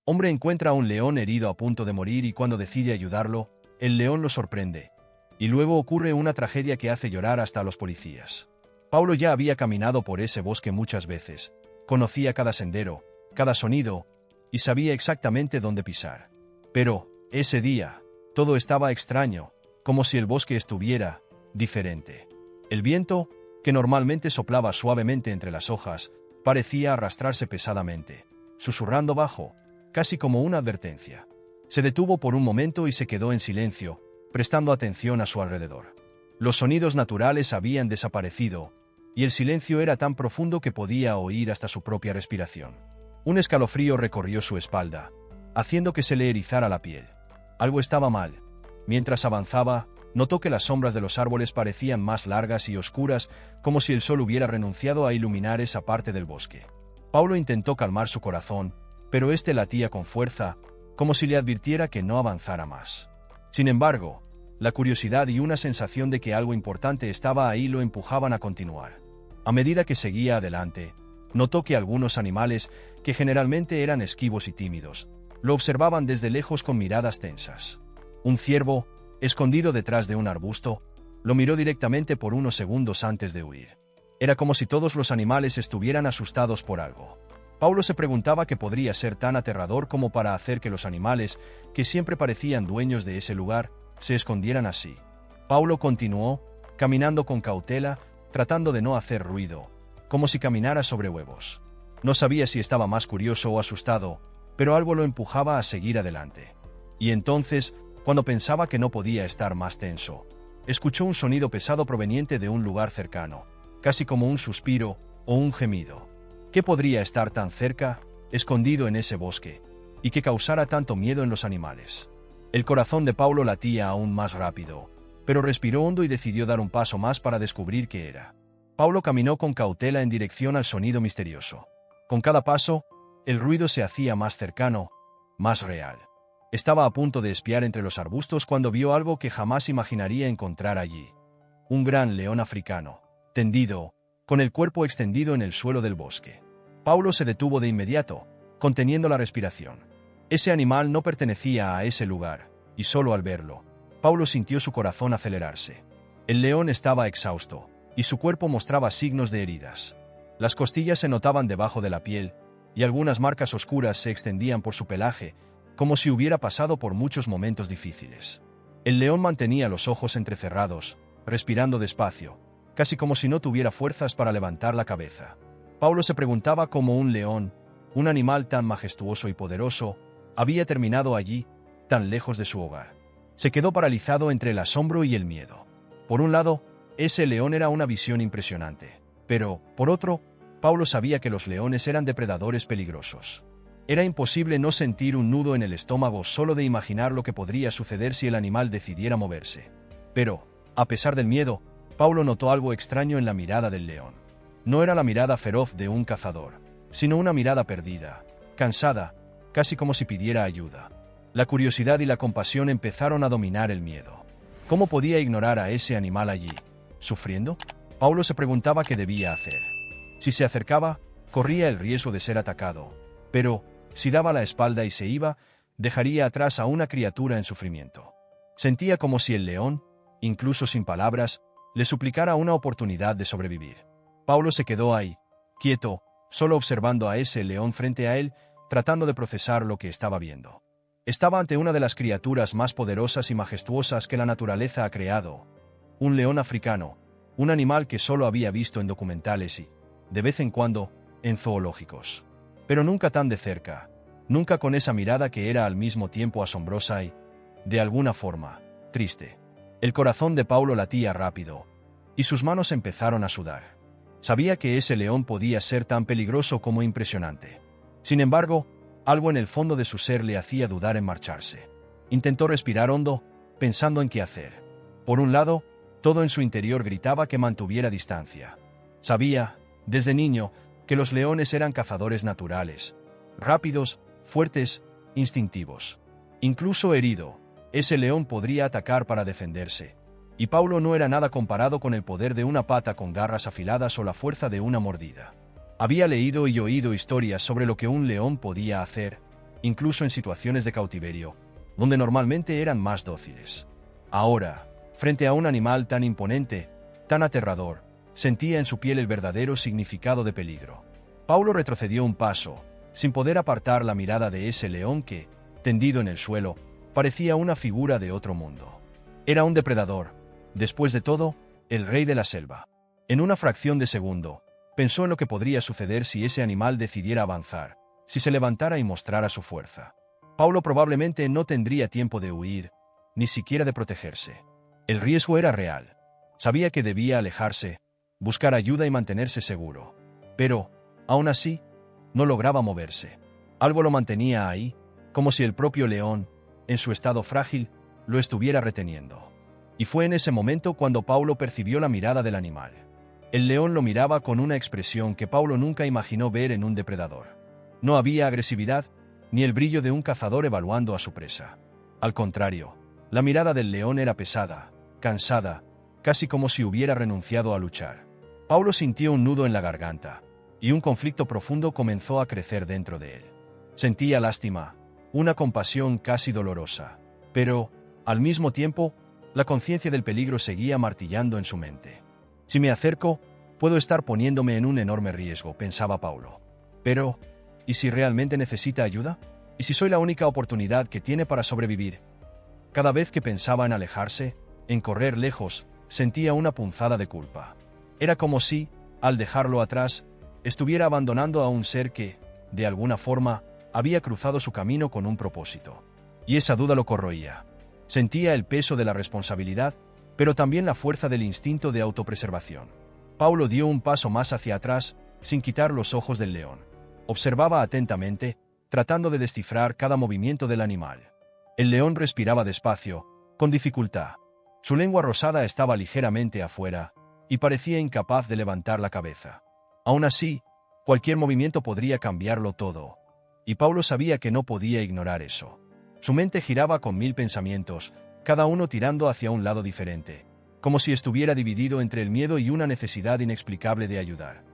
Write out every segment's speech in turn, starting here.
Hombre encuentra a un león herido a punto de morir y cuando decide ayudarlo, el león lo sorprende. Y luego ocurre una tragedia que hace llorar hasta a los policías. Paulo ya había caminado por ese bosque muchas veces, conocía cada sendero, cada sonido, y sabía exactamente dónde pisar. Pero, ese día, todo estaba extraño, como si el bosque estuviera diferente. El viento, que normalmente soplaba suavemente entre las hojas, parecía arrastrarse pesadamente, susurrando bajo, casi como una advertencia. Se detuvo por un momento y se quedó en silencio, prestando atención a su alrededor. Los sonidos naturales habían desaparecido, y el silencio era tan profundo que podía oír hasta su propia respiración. Un escalofrío recorrió su espalda, haciendo que se le erizara la piel. Algo estaba mal. Mientras avanzaba, notó que las sombras de los árboles parecían más largas y oscuras, como si el sol hubiera renunciado a iluminar esa parte del bosque. Paulo intentó calmar su corazón, pero este latía con fuerza, como si le advirtiera que no avanzara más. Sin embargo, la curiosidad y una sensación de que algo importante estaba ahí lo empujaban a continuar. A medida que seguía adelante, notó que algunos animales, que generalmente eran esquivos y tímidos, lo observaban desde lejos con miradas tensas. Un ciervo, escondido detrás de un arbusto, lo miró directamente por unos segundos antes de huir. Era como si todos los animales estuvieran asustados por algo. Paulo se preguntaba qué podría ser tan aterrador como para hacer que los animales, que siempre parecían dueños de ese lugar, se escondieran así. Paulo continuó, caminando con cautela, tratando de no hacer ruido, como si caminara sobre huevos. No sabía si estaba más curioso o asustado, pero algo lo empujaba a seguir adelante. Y entonces, cuando pensaba que no podía estar más tenso, escuchó un sonido pesado proveniente de un lugar cercano, casi como un suspiro o un gemido. ¿Qué podría estar tan cerca, escondido en ese bosque, y que causara tanto miedo en los animales? El corazón de Paulo latía aún más rápido, pero respiró hondo y decidió dar un paso más para descubrir qué era. Paulo caminó con cautela en dirección al sonido misterioso. Con cada paso, el ruido se hacía más cercano, más real. Estaba a punto de espiar entre los arbustos cuando vio algo que jamás imaginaría encontrar allí. Un gran león africano, tendido, con el cuerpo extendido en el suelo del bosque. Paulo se detuvo de inmediato, conteniendo la respiración. Ese animal no pertenecía a ese lugar, y solo al verlo, Paulo sintió su corazón acelerarse. El león estaba exhausto, y su cuerpo mostraba signos de heridas. Las costillas se notaban debajo de la piel, y algunas marcas oscuras se extendían por su pelaje, como si hubiera pasado por muchos momentos difíciles. El león mantenía los ojos entrecerrados, respirando despacio, casi como si no tuviera fuerzas para levantar la cabeza. Paulo se preguntaba cómo un león, un animal tan majestuoso y poderoso, había terminado allí, tan lejos de su hogar. Se quedó paralizado entre el asombro y el miedo. Por un lado, ese león era una visión impresionante, pero, por otro, Paulo sabía que los leones eran depredadores peligrosos. Era imposible no sentir un nudo en el estómago solo de imaginar lo que podría suceder si el animal decidiera moverse. Pero, a pesar del miedo, Paulo notó algo extraño en la mirada del león. No era la mirada feroz de un cazador, sino una mirada perdida, cansada, casi como si pidiera ayuda. La curiosidad y la compasión empezaron a dominar el miedo. ¿Cómo podía ignorar a ese animal allí, sufriendo? Paulo se preguntaba qué debía hacer. Si se acercaba, corría el riesgo de ser atacado, pero, si daba la espalda y se iba, dejaría atrás a una criatura en sufrimiento. Sentía como si el león, incluso sin palabras, le suplicara una oportunidad de sobrevivir. Paulo se quedó ahí, quieto, solo observando a ese león frente a él, tratando de procesar lo que estaba viendo. Estaba ante una de las criaturas más poderosas y majestuosas que la naturaleza ha creado. Un león africano, un animal que solo había visto en documentales y, de vez en cuando, en zoológicos. Pero nunca tan de cerca, nunca con esa mirada que era al mismo tiempo asombrosa y, de alguna forma, triste. El corazón de Paulo latía rápido, y sus manos empezaron a sudar. Sabía que ese león podía ser tan peligroso como impresionante. Sin embargo, algo en el fondo de su ser le hacía dudar en marcharse. Intentó respirar hondo, pensando en qué hacer. Por un lado, todo en su interior gritaba que mantuviera distancia. Sabía, desde niño, que los leones eran cazadores naturales, rápidos, fuertes, instintivos. Incluso herido, ese león podría atacar para defenderse. Y Paulo no era nada comparado con el poder de una pata con garras afiladas o la fuerza de una mordida. Había leído y oído historias sobre lo que un león podía hacer, incluso en situaciones de cautiverio, donde normalmente eran más dóciles. Ahora, frente a un animal tan imponente, tan aterrador, sentía en su piel el verdadero significado de peligro. Paulo retrocedió un paso, sin poder apartar la mirada de ese león que, tendido en el suelo, parecía una figura de otro mundo. Era un depredador, después de todo, el rey de la selva. En una fracción de segundo, pensó en lo que podría suceder si ese animal decidiera avanzar, si se levantara y mostrara su fuerza. Paulo probablemente no tendría tiempo de huir, ni siquiera de protegerse. El riesgo era real. Sabía que debía alejarse, buscar ayuda y mantenerse seguro. Pero, aún así, no lograba moverse. Algo lo mantenía ahí, como si el propio león, en su estado frágil, lo estuviera reteniendo. Y fue en ese momento cuando Paulo percibió la mirada del animal. El león lo miraba con una expresión que Paulo nunca imaginó ver en un depredador. No había agresividad, ni el brillo de un cazador evaluando a su presa. Al contrario, la mirada del león era pesada, cansada, casi como si hubiera renunciado a luchar. Paulo sintió un nudo en la garganta, y un conflicto profundo comenzó a crecer dentro de él. Sentía lástima, una compasión casi dolorosa, pero, al mismo tiempo, la conciencia del peligro seguía martillando en su mente. Si me acerco, puedo estar poniéndome en un enorme riesgo, pensaba Paulo. Pero, ¿y si realmente necesita ayuda? ¿Y si soy la única oportunidad que tiene para sobrevivir? Cada vez que pensaba en alejarse, en correr lejos, sentía una punzada de culpa. Era como si, al dejarlo atrás, estuviera abandonando a un ser que, de alguna forma, había cruzado su camino con un propósito. Y esa duda lo corroía. Sentía el peso de la responsabilidad, pero también la fuerza del instinto de autopreservación. Paulo dio un paso más hacia atrás, sin quitar los ojos del león. Observaba atentamente, tratando de descifrar cada movimiento del animal. El león respiraba despacio, con dificultad. Su lengua rosada estaba ligeramente afuera, y parecía incapaz de levantar la cabeza. Aún así, cualquier movimiento podría cambiarlo todo, y Paulo sabía que no podía ignorar eso. Su mente giraba con 1000 pensamientos, cada uno tirando hacia un lado diferente, como si estuviera dividido entre el miedo y una necesidad inexplicable de ayudar.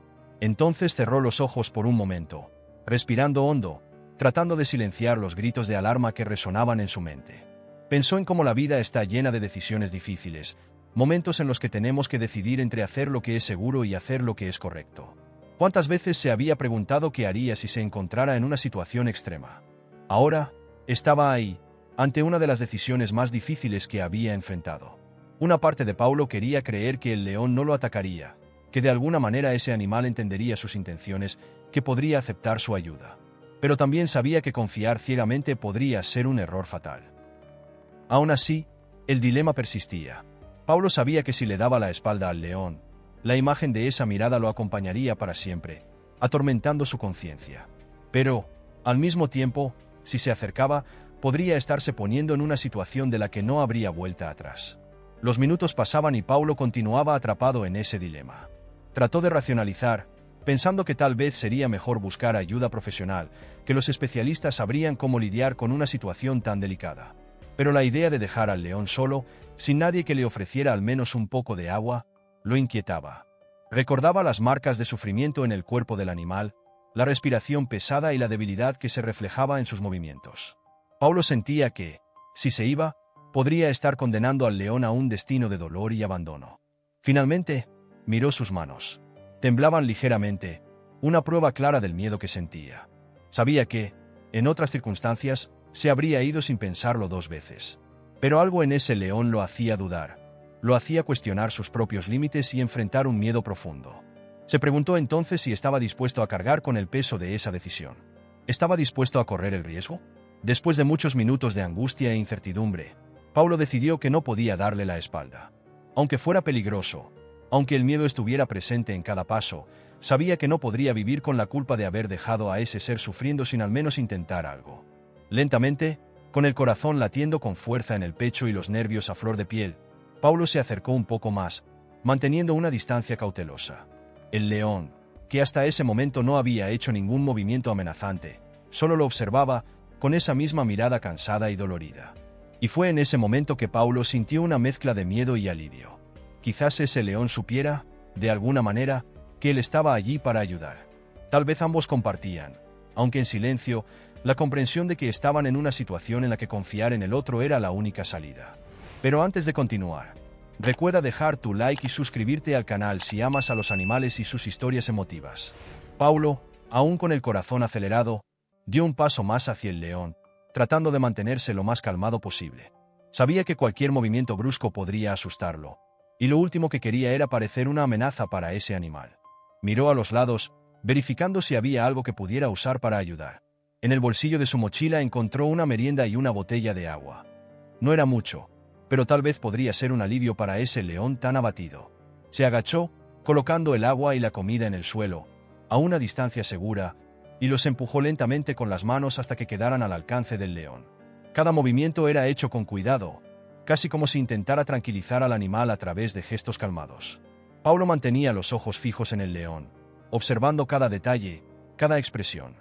Entonces cerró los ojos por un momento, respirando hondo, tratando de silenciar los gritos de alarma que resonaban en su mente. Pensó en cómo la vida está llena de decisiones difíciles, momentos en los que tenemos que decidir entre hacer lo que es seguro y hacer lo que es correcto. ¿Cuántas veces se había preguntado qué haría si se encontrara en una situación extrema? Ahora, estaba ahí, ante una de las decisiones más difíciles que había enfrentado. Una parte de Paulo quería creer que el león no lo atacaría, que de alguna manera ese animal entendería sus intenciones, que podría aceptar su ayuda. Pero también sabía que confiar ciegamente podría ser un error fatal. Aún así, el dilema persistía. Paulo sabía que si le daba la espalda al león, la imagen de esa mirada lo acompañaría para siempre, atormentando su conciencia. Pero, al mismo tiempo, si se acercaba, podría estarse poniendo en una situación de la que no habría vuelta atrás. Los minutos pasaban y Paulo continuaba atrapado en ese dilema. Trató de racionalizar, pensando que tal vez sería mejor buscar ayuda profesional, que los especialistas sabrían cómo lidiar con una situación tan delicada. Pero la idea de dejar al león solo, sin nadie que le ofreciera al menos un poco de agua, lo inquietaba. Recordaba las marcas de sufrimiento en el cuerpo del animal, la respiración pesada y la debilidad que se reflejaba en sus movimientos. Paulo sentía que, si se iba, podría estar condenando al león a un destino de dolor y abandono. Finalmente, miró sus manos. Temblaban ligeramente, una prueba clara del miedo que sentía. Sabía que, en otras circunstancias, se habría ido sin pensarlo 2 veces. Pero algo en ese león lo hacía dudar. Lo hacía cuestionar sus propios límites y enfrentar un miedo profundo. Se preguntó entonces si estaba dispuesto a cargar con el peso de esa decisión. ¿Estaba dispuesto a correr el riesgo? Después de muchos minutos de angustia e incertidumbre, Paulo decidió que no podía darle la espalda. Aunque fuera peligroso, aunque el miedo estuviera presente en cada paso, sabía que no podría vivir con la culpa de haber dejado a ese ser sufriendo sin al menos intentar algo. Lentamente, con el corazón latiendo con fuerza en el pecho y los nervios a flor de piel, Paulo se acercó un poco más, manteniendo una distancia cautelosa. El león, que hasta ese momento no había hecho ningún movimiento amenazante, solo lo observaba con esa misma mirada cansada y dolorida. Y fue en ese momento que Paulo sintió una mezcla de miedo y alivio. Quizás ese león supiera, de alguna manera, que él estaba allí para ayudar. Tal vez ambos compartían, aunque en silencio, la comprensión de que estaban en una situación en la que confiar en el otro era la única salida. Pero antes de continuar, recuerda dejar tu like y suscribirte al canal si amas a los animales y sus historias emotivas. Paulo, aún con el corazón acelerado, dio un paso más hacia el león, tratando de mantenerse lo más calmado posible. Sabía que cualquier movimiento brusco podría asustarlo, y lo último que quería era parecer una amenaza para ese animal. Miró a los lados, verificando si había algo que pudiera usar para ayudar. En el bolsillo de su mochila encontró una merienda y una botella de agua. No era mucho, pero tal vez podría ser un alivio para ese león tan abatido. Se agachó, colocando el agua y la comida en el suelo, a una distancia segura, y los empujó lentamente con las manos hasta que quedaran al alcance del león. Cada movimiento era hecho con cuidado, casi como si intentara tranquilizar al animal a través de gestos calmados. Paulo mantenía los ojos fijos en el león, observando cada detalle, cada expresión.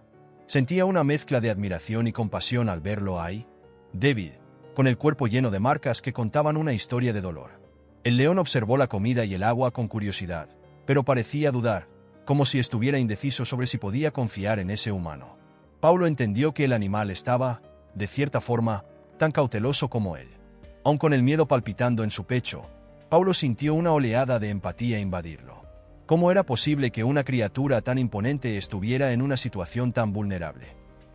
Sentía una mezcla de admiración y compasión al verlo ahí, débil, con el cuerpo lleno de marcas que contaban una historia de dolor. El león observó la comida y el agua con curiosidad, pero parecía dudar, como si estuviera indeciso sobre si podía confiar en ese humano. Paulo entendió que el animal estaba, de cierta forma, tan cauteloso como él. Aun con el miedo palpitando en su pecho, Paulo sintió una oleada de empatía invadirlo. ¿Cómo era posible que una criatura tan imponente estuviera en una situación tan vulnerable?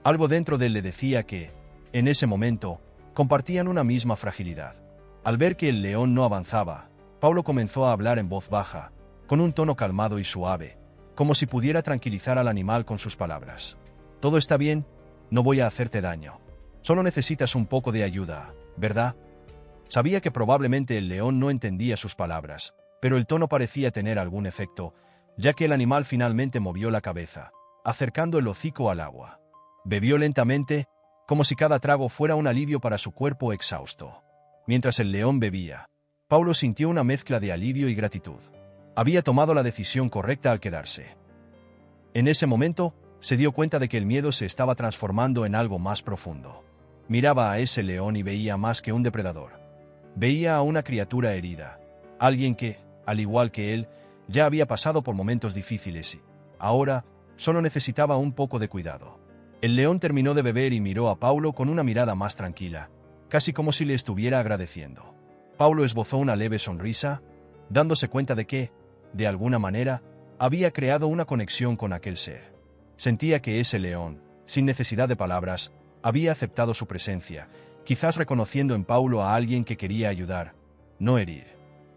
Algo dentro de él le decía que, en ese momento, compartían una misma fragilidad. Al ver que el león no avanzaba, Paulo comenzó a hablar en voz baja, con un tono calmado y suave, como si pudiera tranquilizar al animal con sus palabras. «Todo está bien, no voy a hacerte daño. Solo necesitas un poco de ayuda, ¿verdad?» Sabía que probablemente el león no entendía sus palabras, pero el tono parecía tener algún efecto, ya que el animal finalmente movió la cabeza, acercando el hocico al agua. Bebió lentamente, como si cada trago fuera un alivio para su cuerpo exhausto. Mientras el león bebía, Paulo sintió una mezcla de alivio y gratitud. Había tomado la decisión correcta al quedarse. En ese momento, se dio cuenta de que el miedo se estaba transformando en algo más profundo. Miraba a ese león y veía más que un depredador. Veía a una criatura herida, alguien que, al igual que él, ya había pasado por momentos difíciles y, ahora, solo necesitaba un poco de cuidado. El león terminó de beber y miró a Paulo con una mirada más tranquila, casi como si le estuviera agradeciendo. Paulo esbozó una leve sonrisa, dándose cuenta de que, de alguna manera, había creado una conexión con aquel ser. Sentía que ese león, sin necesidad de palabras, había aceptado su presencia, quizás reconociendo en Paulo a alguien que quería ayudar, no herir.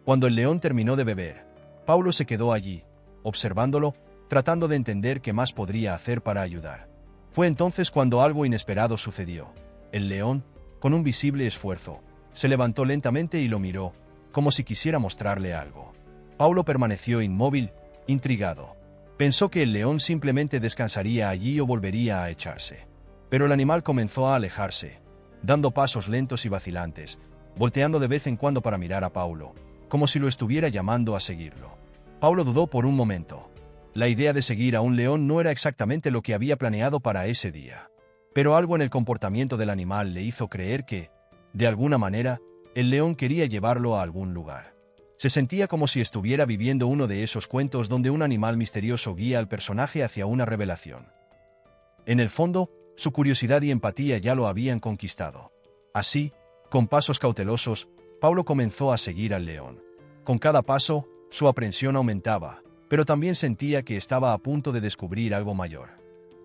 Cuando el león terminó de beber, Paulo se quedó allí, observándolo, tratando de entender qué más podría hacer para ayudar. Fue entonces cuando algo inesperado sucedió. El león, con un visible esfuerzo, se levantó lentamente y lo miró, como si quisiera mostrarle algo. Paulo permaneció inmóvil, intrigado. Pensó que el león simplemente descansaría allí o volvería a echarse. Pero el animal comenzó a alejarse, dando pasos lentos y vacilantes, volteando de vez en cuando para mirar a Paulo, como si lo estuviera llamando a seguirlo. Paulo dudó por un momento. La idea de seguir a un león no era exactamente lo que había planeado para ese día. Pero algo en el comportamiento del animal le hizo creer que, de alguna manera, el león quería llevarlo a algún lugar. Se sentía como si estuviera viviendo uno de esos cuentos donde un animal misterioso guía al personaje hacia una revelación. En el fondo, su curiosidad y empatía ya lo habían conquistado. Así, con pasos cautelosos, Paulo comenzó a seguir al león. Con cada paso, su aprensión aumentaba, pero también sentía que estaba a punto de descubrir algo mayor.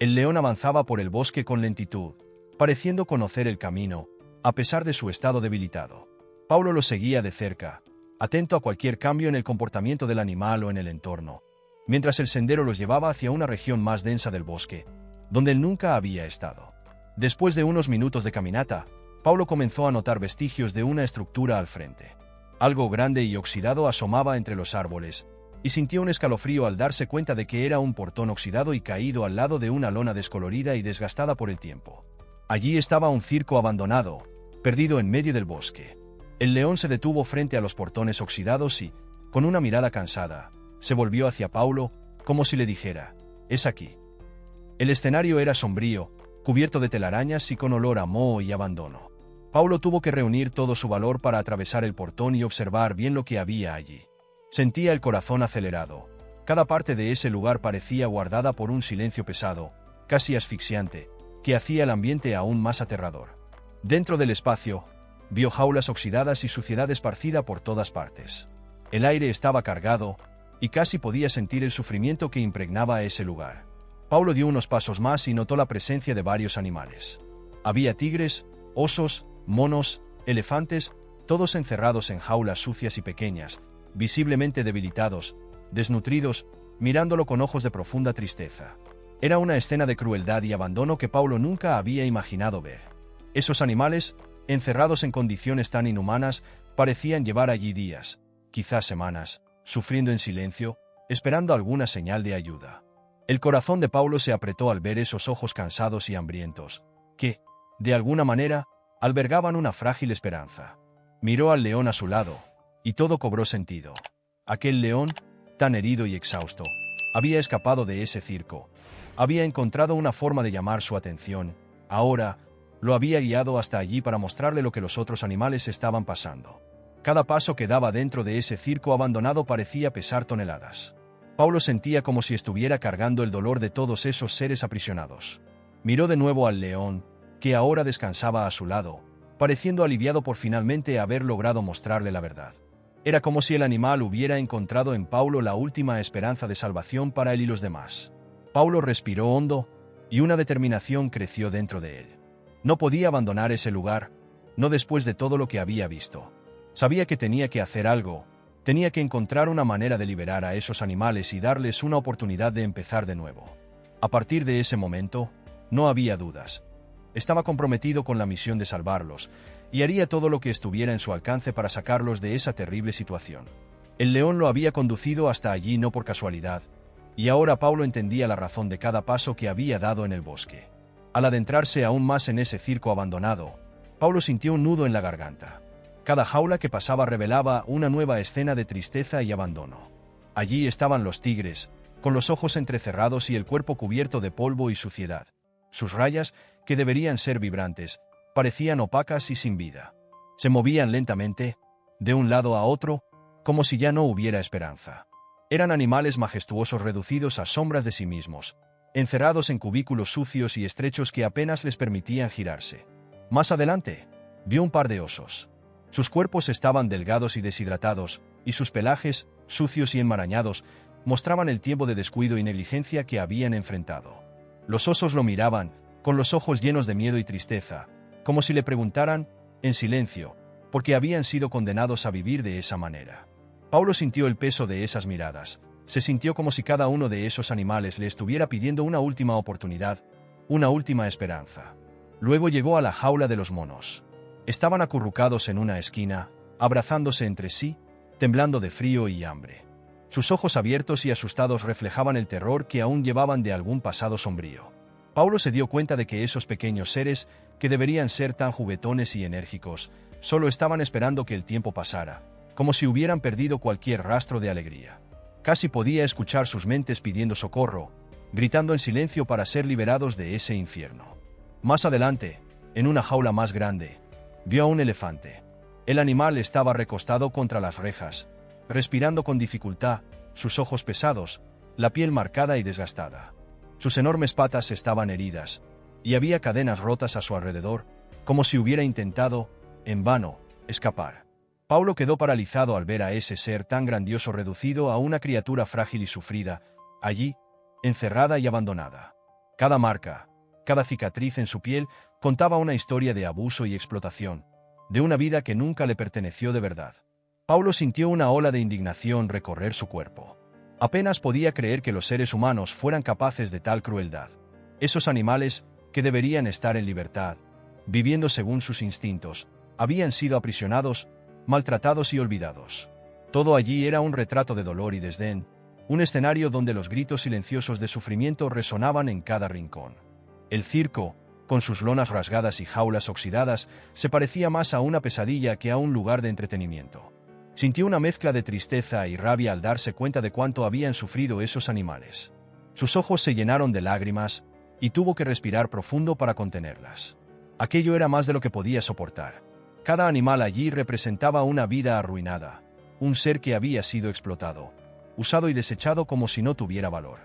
El león avanzaba por el bosque con lentitud, pareciendo conocer el camino, a pesar de su estado debilitado. Paulo lo seguía de cerca, atento a cualquier cambio en el comportamiento del animal o en el entorno, mientras el sendero los llevaba hacia una región más densa del bosque, donde él nunca había estado. Después de unos minutos de caminata, Paulo comenzó a notar vestigios de una estructura al frente. Algo grande y oxidado asomaba entre los árboles, y sintió un escalofrío al darse cuenta de que era un portón oxidado y caído al lado de una lona descolorida y desgastada por el tiempo. Allí estaba un circo abandonado, perdido en medio del bosque. El león se detuvo frente a los portones oxidados y, con una mirada cansada, se volvió hacia Paulo, como si le dijera: «Es aquí». El escenario era sombrío, cubierto de telarañas y con olor a moho y abandono. Paulo tuvo que reunir todo su valor para atravesar el portón y observar bien lo que había allí. Sentía el corazón acelerado. Cada parte de ese lugar parecía guardada por un silencio pesado, casi asfixiante, que hacía el ambiente aún más aterrador. Dentro del espacio, vio jaulas oxidadas y suciedad esparcida por todas partes. El aire estaba cargado, y casi podía sentir el sufrimiento que impregnaba ese lugar. Paulo dio unos pasos más y notó la presencia de varios animales. Había tigres, osos, monos, elefantes, todos encerrados en jaulas sucias y pequeñas, visiblemente debilitados, desnutridos, mirándolo con ojos de profunda tristeza. Era una escena de crueldad y abandono que Paulo nunca había imaginado ver. Esos animales, encerrados en condiciones tan inhumanas, parecían llevar allí días, quizás semanas, sufriendo en silencio, esperando alguna señal de ayuda. El corazón de Paulo se apretó al ver esos ojos cansados y hambrientos, que, de alguna manera, albergaban una frágil esperanza. Miró al león a su lado, y todo cobró sentido. Aquel león, tan herido y exhausto, había escapado de ese circo. Había encontrado una forma de llamar su atención. Ahora, lo había guiado hasta allí para mostrarle lo que los otros animales estaban pasando. Cada paso que daba dentro de ese circo abandonado parecía pesar toneladas. Paulo sentía como si estuviera cargando el dolor de todos esos seres aprisionados. Miró de nuevo al león, que ahora descansaba a su lado, pareciendo aliviado por finalmente haber logrado mostrarle la verdad. Era como si el animal hubiera encontrado en Paulo la última esperanza de salvación para él y los demás. Paulo respiró hondo, y una determinación creció dentro de él. No podía abandonar ese lugar, no después de todo lo que había visto. Sabía que tenía que hacer algo, tenía que encontrar una manera de liberar a esos animales y darles una oportunidad de empezar de nuevo. A partir de ese momento, no había dudas. Estaba comprometido con la misión de salvarlos, y haría todo lo que estuviera en su alcance para sacarlos de esa terrible situación. El león lo había conducido hasta allí no por casualidad, y ahora Paulo entendía la razón de cada paso que había dado en el bosque. Al adentrarse aún más en ese circo abandonado, Paulo sintió un nudo en la garganta. Cada jaula que pasaba revelaba una nueva escena de tristeza y abandono. Allí estaban los tigres, con los ojos entrecerrados y el cuerpo cubierto de polvo y suciedad. Sus rayas, que deberían ser vibrantes, parecían opacas y sin vida. Se movían lentamente, de un lado a otro, como si ya no hubiera esperanza. Eran animales majestuosos reducidos a sombras de sí mismos, encerrados en cubículos sucios y estrechos que apenas les permitían girarse. Más adelante, vio un par de osos. Sus cuerpos estaban delgados y deshidratados, y sus pelajes, sucios y enmarañados, mostraban el tiempo de descuido y negligencia que habían enfrentado. Los osos lo miraban, con los ojos llenos de miedo y tristeza, como si le preguntaran, en silencio, por qué habían sido condenados a vivir de esa manera. Paulo sintió el peso de esas miradas. Se sintió como si cada uno de esos animales le estuviera pidiendo una última oportunidad, una última esperanza. Luego llegó a la jaula de los monos. Estaban acurrucados en una esquina, abrazándose entre sí, temblando de frío y hambre. Sus ojos abiertos y asustados reflejaban el terror que aún llevaban de algún pasado sombrío. Paulo se dio cuenta de que esos pequeños seres, que deberían ser tan juguetones y enérgicos, solo estaban esperando que el tiempo pasara, como si hubieran perdido cualquier rastro de alegría. Casi podía escuchar sus mentes pidiendo socorro, gritando en silencio para ser liberados de ese infierno. Más adelante, en una jaula más grande, vio a un elefante. El animal estaba recostado contra las rejas, respirando con dificultad, sus ojos pesados, la piel marcada y desgastada. Sus enormes patas estaban heridas, y había cadenas rotas a su alrededor, como si hubiera intentado, en vano, escapar. Paulo quedó paralizado al ver a ese ser tan grandioso reducido a una criatura frágil y sufrida, allí, encerrada y abandonada. Cada marca, cada cicatriz en su piel contaba una historia de abuso y explotación, de una vida que nunca le perteneció de verdad. Paulo sintió una ola de indignación recorrer su cuerpo. Apenas podía creer que los seres humanos fueran capaces de tal crueldad. Esos animales, que deberían estar en libertad, viviendo según sus instintos, habían sido aprisionados, maltratados y olvidados. Todo allí era un retrato de dolor y desdén, un escenario donde los gritos silenciosos de sufrimiento resonaban en cada rincón. El circo, con sus lonas rasgadas y jaulas oxidadas, se parecía más a una pesadilla que a un lugar de entretenimiento. Sintió una mezcla de tristeza y rabia al darse cuenta de cuánto habían sufrido esos animales. Sus ojos se llenaron de lágrimas, y tuvo que respirar profundo para contenerlas. Aquello era más de lo que podía soportar. Cada animal allí representaba una vida arruinada, un ser que había sido explotado, usado y desechado como si no tuviera valor.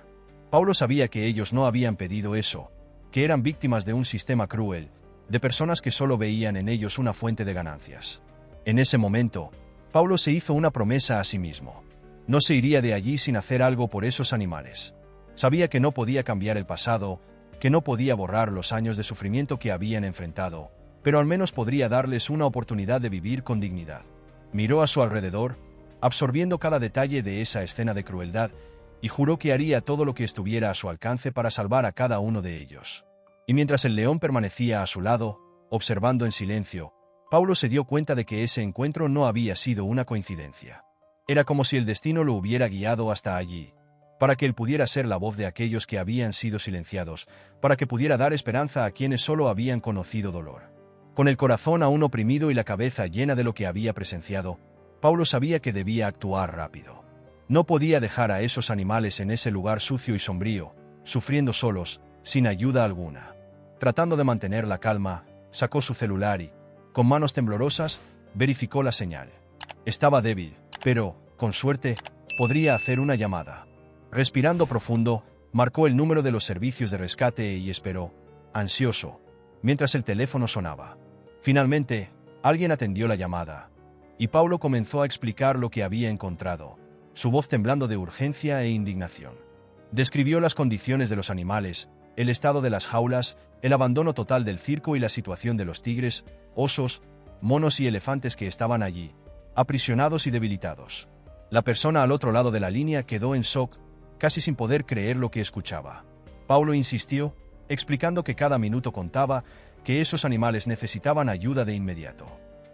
Paulo sabía que ellos no habían pedido eso, que eran víctimas de un sistema cruel, de personas que solo veían en ellos una fuente de ganancias. En ese momento, Paulo se hizo una promesa a sí mismo. No se iría de allí sin hacer algo por esos animales. Sabía que no podía cambiar el pasado, que no podía borrar los años de sufrimiento que habían enfrentado, pero al menos podría darles una oportunidad de vivir con dignidad. Miró a su alrededor, absorbiendo cada detalle de esa escena de crueldad, y juró que haría todo lo que estuviera a su alcance para salvar a cada uno de ellos. Y mientras el león permanecía a su lado, observando en silencio, Paulo se dio cuenta de que ese encuentro no había sido una coincidencia. Era como si el destino lo hubiera guiado hasta allí, para que él pudiera ser la voz de aquellos que habían sido silenciados, para que pudiera dar esperanza a quienes solo habían conocido dolor. Con el corazón aún oprimido y la cabeza llena de lo que había presenciado, Paulo sabía que debía actuar rápido. No podía dejar a esos animales en ese lugar sucio y sombrío, sufriendo solos, sin ayuda alguna. Tratando de mantener la calma, sacó su celular y, con manos temblorosas, verificó la señal. Estaba débil, pero, con suerte, podría hacer una llamada. Respirando profundo, marcó el número de los servicios de rescate y esperó, ansioso, mientras el teléfono sonaba. Finalmente, alguien atendió la llamada, y Paulo comenzó a explicar lo que había encontrado, su voz temblando de urgencia e indignación. Describió las condiciones de los animales, el estado de las jaulas, el abandono total del circo y la situación de los tigres, osos, monos y elefantes que estaban allí, aprisionados y debilitados. La persona al otro lado de la línea quedó en shock, casi sin poder creer lo que escuchaba. Paulo insistió, explicando que cada minuto contaba, que esos animales necesitaban ayuda de inmediato.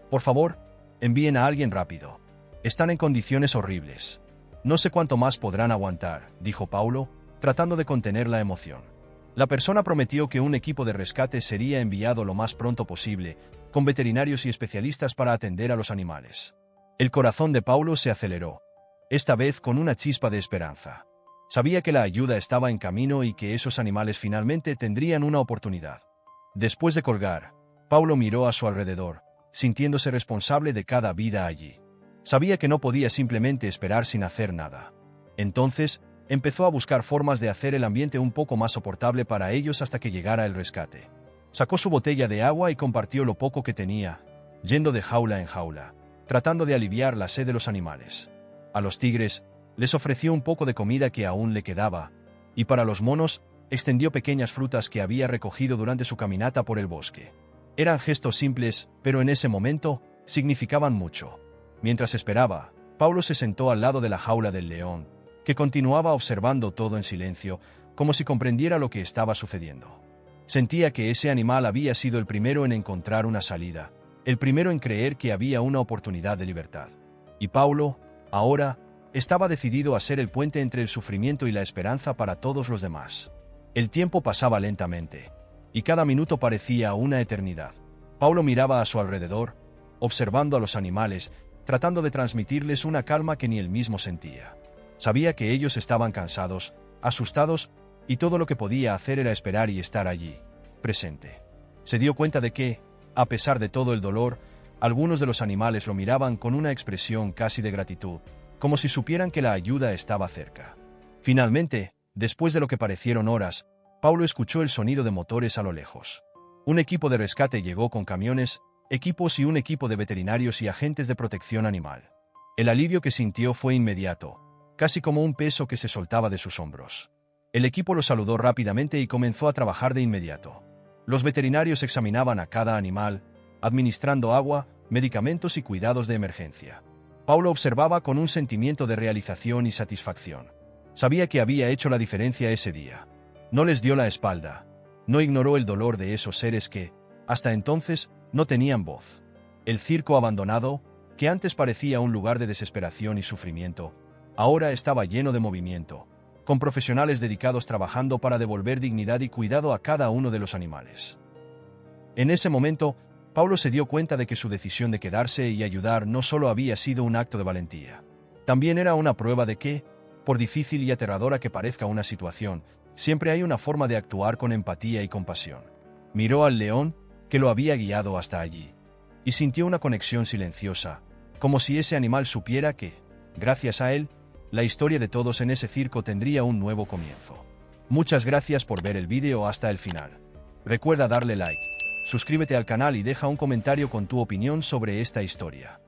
Por favor, envíen a alguien rápido. Están en condiciones horribles. No sé cuánto más podrán aguantar, dijo Paulo, tratando de contener la emoción. La persona prometió que un equipo de rescate sería enviado lo más pronto posible, con veterinarios y especialistas para atender a los animales. El corazón de Paulo se aceleró, esta vez con una chispa de esperanza. Sabía que la ayuda estaba en camino y que esos animales finalmente tendrían una oportunidad. Después de colgar, Paulo miró a su alrededor, sintiéndose responsable de cada vida allí. Sabía que no podía simplemente esperar sin hacer nada. Entonces, empezó a buscar formas de hacer el ambiente un poco más soportable para ellos hasta que llegara el rescate. Sacó su botella de agua y compartió lo poco que tenía, yendo de jaula en jaula, tratando de aliviar la sed de los animales. A los tigres, les ofreció un poco de comida que aún le quedaba, y para los monos, extendió pequeñas frutas que había recogido durante su caminata por el bosque. Eran gestos simples, pero en ese momento, significaban mucho. Mientras esperaba, Paulo se sentó al lado de la jaula del león, que continuaba observando todo en silencio, como si comprendiera lo que estaba sucediendo. Sentía que ese animal había sido el primero en encontrar una salida, el primero en creer que había una oportunidad de libertad. Y Paulo, ahora, estaba decidido a ser el puente entre el sufrimiento y la esperanza para todos los demás. El tiempo pasaba lentamente, y cada minuto parecía una eternidad. Paulo miraba a su alrededor, observando a los animales, tratando de transmitirles una calma que ni él mismo sentía. Sabía que ellos estaban cansados, asustados, y todo lo que podía hacer era esperar y estar allí, presente. Se dio cuenta de que, a pesar de todo el dolor, algunos de los animales lo miraban con una expresión casi de gratitud, como si supieran que la ayuda estaba cerca. Finalmente, después de lo que parecieron horas, Paulo escuchó el sonido de motores a lo lejos. Un equipo de rescate llegó con camiones, equipos y un equipo de veterinarios y agentes de protección animal. El alivio que sintió fue inmediato, casi como un peso que se soltaba de sus hombros. El equipo lo saludó rápidamente y comenzó a trabajar de inmediato. Los veterinarios examinaban a cada animal, administrando agua, medicamentos y cuidados de emergencia. Paulo observaba con un sentimiento de realización y satisfacción. Sabía que había hecho la diferencia ese día. No les dio la espalda. No ignoró el dolor de esos seres que, hasta entonces, no tenían voz. El circo abandonado, que antes parecía un lugar de desesperación y sufrimiento, ahora estaba lleno de movimiento, con profesionales dedicados trabajando para devolver dignidad y cuidado a cada uno de los animales. En ese momento, Paulo se dio cuenta de que su decisión de quedarse y ayudar no solo había sido un acto de valentía. También era una prueba de que, por difícil y aterradora que parezca una situación, siempre hay una forma de actuar con empatía y compasión. Miró al león, que lo había guiado hasta allí, y sintió una conexión silenciosa, como si ese animal supiera que, gracias a él, la historia de todos en ese circo tendría un nuevo comienzo. Muchas gracias por ver el vídeo hasta el final. Recuerda darle like, suscríbete al canal y deja un comentario con tu opinión sobre esta historia.